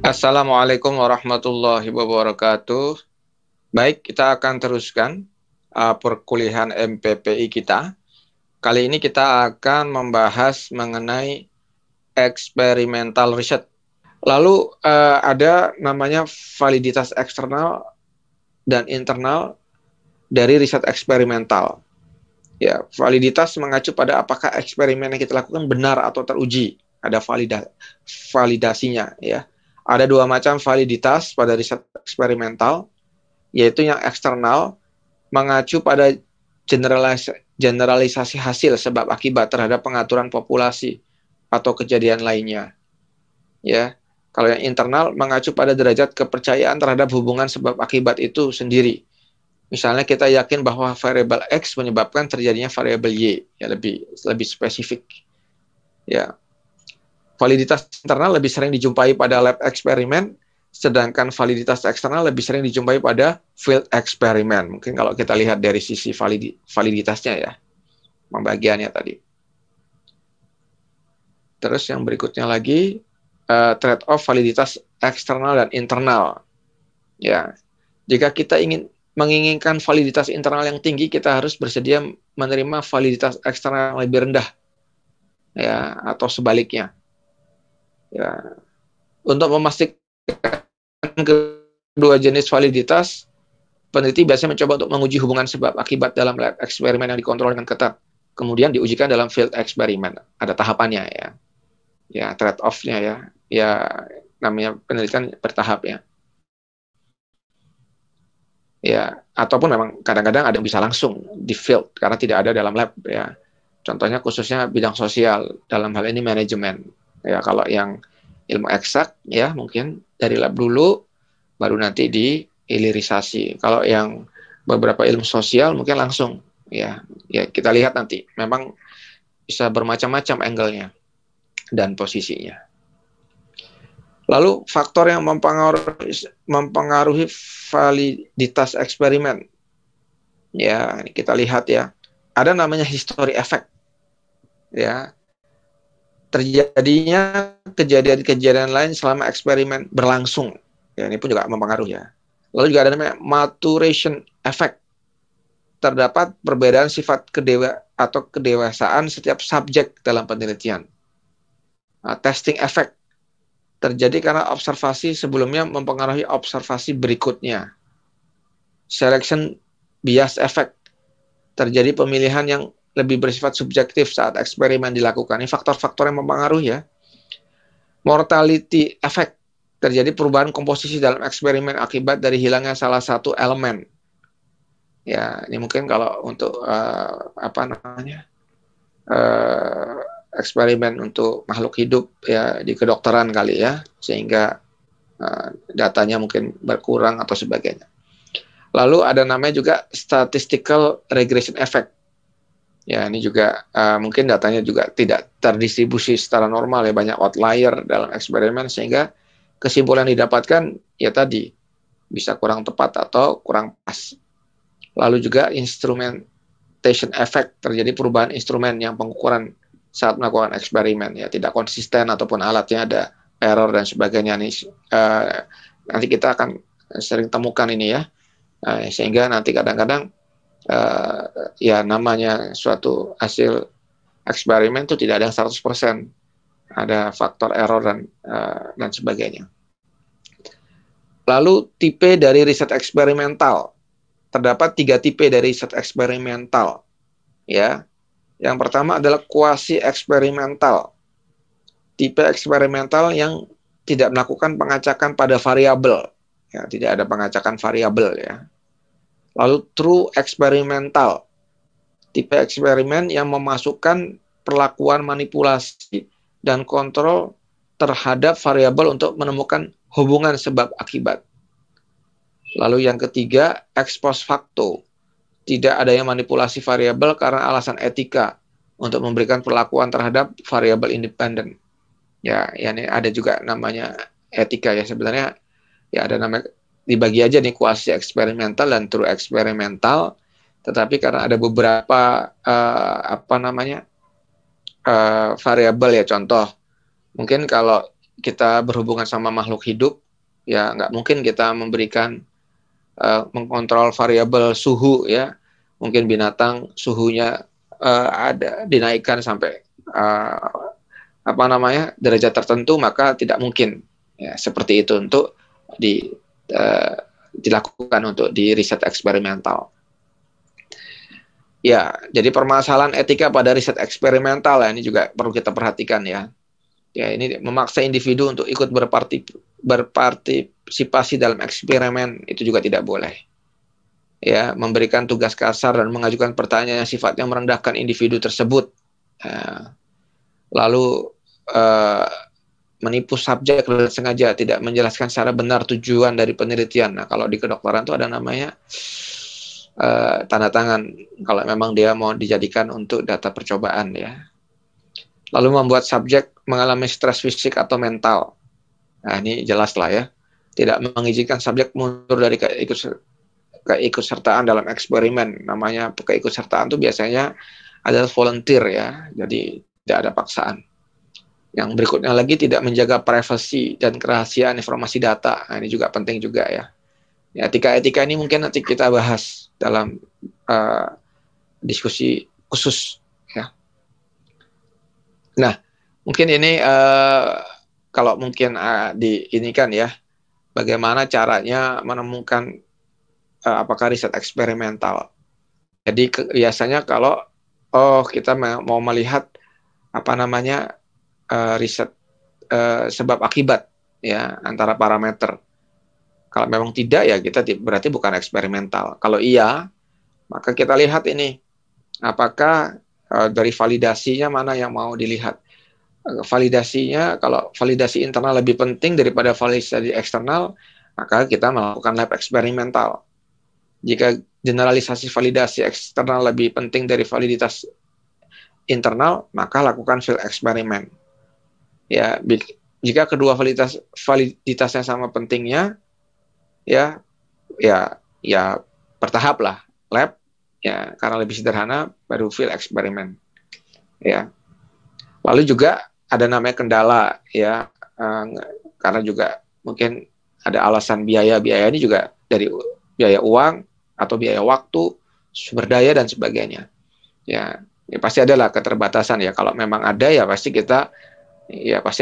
Assalamualaikum warahmatullahi wabarakatuh. Baik, kita akan teruskan perkuliahan MPPI kita. Kali ini kita akan membahas mengenai experimental research. Lalu ada namanya validitas eksternal dan internal dari riset eksperimental. Ya, validitas mengacu pada apakah eksperimen yang kita lakukan benar atau teruji. Ada validasinya, ya. Ada dua macam validitas pada riset eksperimental, yaitu yang eksternal, mengacu pada generalisasi hasil sebab akibat terhadap pengaturan populasi atau kejadian lainnya. Ya, kalau yang internal mengacu pada derajat kepercayaan terhadap hubungan sebab akibat itu sendiri. Misalnya kita yakin bahwa variabel X menyebabkan terjadinya variabel Y, ya lebih spesifik. Ya. Validitas internal lebih sering dijumpai pada lab eksperimen, sedangkan validitas eksternal lebih sering dijumpai pada field eksperimen. Mungkin kalau kita lihat dari sisi validitasnya ya, pembagiannya tadi. Terus yang berikutnya lagi, trade-off validitas eksternal dan internal. Ya, jika kita menginginkan validitas internal yang tinggi, kita harus bersedia menerima validitas eksternal yang lebih rendah, ya, atau sebaliknya. Ya, untuk memastikan kedua jenis validitas, peneliti biasanya mencoba untuk menguji hubungan sebab akibat dalam lab eksperimen yang dikontrol dengan ketat. Kemudian diujikan dalam field eksperimen. Ada tahapannya ya. Ya, trade-off-nya ya. Ya, namanya penelitian bertahap ya. Ya, ataupun memang kadang-kadang ada yang bisa langsung di field karena tidak ada dalam lab ya. Contohnya khususnya bidang sosial, dalam hal ini manajemen. Ya, kalau yang ilmu eksak ya mungkin dari lab dulu baru nanti dihilirisasi. Kalau yang beberapa ilmu sosial mungkin langsung ya kita lihat nanti. Memang bisa bermacam-macam angle-nya dan posisinya. Lalu faktor yang mempengaruhi validitas eksperimen. Ya, kita lihat ya. Ada namanya history effect. Ya. Terjadinya kejadian-kejadian lain selama eksperimen berlangsung. Ya, ini pun juga mempengaruhi ya. Lalu juga ada namanya maturation effect. Terdapat perbedaan sifat kedewasaan setiap subjek dalam penelitian. Testing effect. Terjadi karena observasi sebelumnya mempengaruhi observasi berikutnya. Selection bias effect. Terjadi pemilihan yang lebih bersifat subjektif saat eksperimen dilakukan. Ini faktor-faktor yang mempengaruhi ya. Mortality effect. Terjadi perubahan komposisi dalam eksperimen akibat dari hilangnya salah satu elemen. Ya, ini mungkin kalau untuk eksperimen untuk makhluk hidup ya di kedokteran kali ya, sehingga datanya mungkin berkurang atau sebagainya. Lalu ada namanya juga statistical regression effect. Ya, ini juga mungkin datanya juga tidak terdistribusi secara normal ya, banyak outlier dalam eksperimen sehingga kesimpulan yang didapatkan ya tadi bisa kurang tepat atau kurang pas. Lalu juga instrumentation effect, terjadi perubahan instrumen yang pengukuran saat melakukan eksperimen ya, tidak konsisten ataupun alatnya ada error dan sebagainya. Nanti kita akan sering temukan ini ya, sehingga nanti kadang-kadang ya namanya suatu hasil eksperimen itu tidak ada yang 100%, ada faktor error dan sebagainya. Lalu tipe dari riset eksperimental, terdapat 3 tipe dari riset eksperimental ya. Yang pertama adalah quasi eksperimental, tipe eksperimental yang tidak melakukan pengacakan pada variabel ya, tidak ada pengacakan variabel ya. Lalu true eksperimental, tipe eksperimen yang memasukkan perlakuan manipulasi dan kontrol terhadap variabel untuk menemukan hubungan sebab akibat. Lalu yang ketiga, ex post facto, tidak adanya manipulasi variabel karena alasan etika untuk memberikan perlakuan terhadap variabel independen. Ya, ini ada juga namanya etika ya, sebenarnya ya ada namanya dibagi aja nih kuasi eksperimental dan true eksperimental. Tetapi karena ada beberapa variabel ya, contoh mungkin kalau kita berhubungan sama makhluk hidup ya nggak mungkin kita memberikan mengkontrol variabel suhu ya, mungkin binatang suhunya ada dinaikkan sampai derajat tertentu, maka tidak mungkin ya seperti itu untuk dilakukan untuk di riset eksperimental. Ya, jadi permasalahan etika pada riset eksperimental ini juga perlu kita perhatikan ya. Ya, ini memaksa individu untuk ikut berpartisipasi dalam eksperimen itu juga tidak boleh. Ya, memberikan tugas kasar dan mengajukan pertanyaan yang sifatnya merendahkan individu tersebut. Ya, lalu menipu subjek dengan sengaja, tidak menjelaskan secara benar tujuan dari penelitian. Nah, kalau di kedokteran itu ada namanya tanda tangan kalau memang dia mau dijadikan untuk data percobaan ya. Lalu membuat subjek mengalami stres fisik atau mental. Nah, ini jelas lah ya. Tidak mengizinkan subjek mundur dari keikutsertaan dalam eksperimen. Namanya keikutsertaan itu biasanya adalah volunteer ya. Jadi tidak ada paksaan. Yang berikutnya lagi, tidak menjaga privasi dan kerahasiaan informasi data. Nah, ini juga penting juga ya. Ya, etika-etika ini mungkin nanti kita bahas dalam diskusi khusus ya. Nah, mungkin ini kalau mungkin ini kan ya, bagaimana caranya menemukan apakah riset eksperimental. Jadi biasanya kalau kita mau melihat riset sebab akibat ya antara parameter. Kalau memang tidak ya kita berarti bukan eksperimental. Kalau iya, maka kita lihat ini apakah dari validasinya mana yang mau dilihat. Validasinya, kalau validasi internal lebih penting daripada validasi eksternal, maka kita melakukan lab eksperimental. Jika generalisasi validasi eksternal lebih penting dari validitas internal, maka lakukan field eksperimen. Ya, jika kedua validitasnya sama pentingnya, ya bertahap lah lab ya, karena lebih sederhana baru field eksperimen ya. Lalu juga ada namanya kendala ya, karena juga mungkin ada alasan biaya ini juga dari biaya uang atau biaya waktu, sumber daya dan sebagainya ya pasti adalah keterbatasan ya. Kalau memang ada ya pasti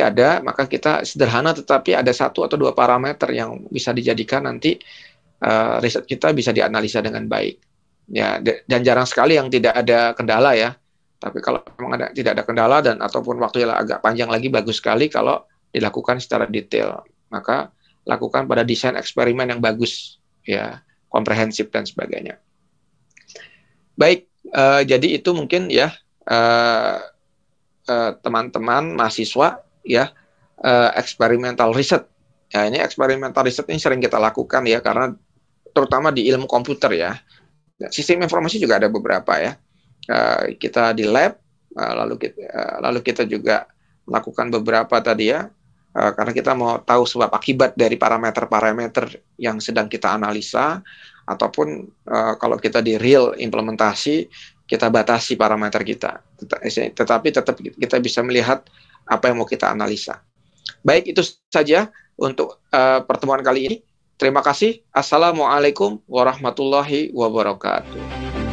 ada, maka kita sederhana tetapi ada satu atau dua parameter yang bisa dijadikan nanti riset kita bisa dianalisa dengan baik ya, dan jarang sekali yang tidak ada kendala ya. Tapi kalau memang tidak ada kendala dan ataupun waktunya agak panjang lagi, bagus sekali kalau dilakukan secara detail. Maka lakukan pada desain eksperimen yang bagus ya, komprehensif dan sebagainya. Baik, jadi itu mungkin ya teman-teman mahasiswa ya, eksperimental riset. Ya, ini eksperimental riset ini sering kita lakukan ya, karena terutama di ilmu komputer ya. Sistem informasi juga ada beberapa ya. Kita di lab, lalu kita juga melakukan beberapa tadi ya, karena kita mau tahu sebab akibat dari parameter-parameter yang sedang kita analisa, ataupun kalau kita di real implementasi, kita batasi parameter kita, tetapi tetap kita bisa melihat apa yang mau kita analisa. Baik, itu saja untuk pertemuan kali ini. Terima kasih. Assalamualaikum warahmatullahi wabarakatuh.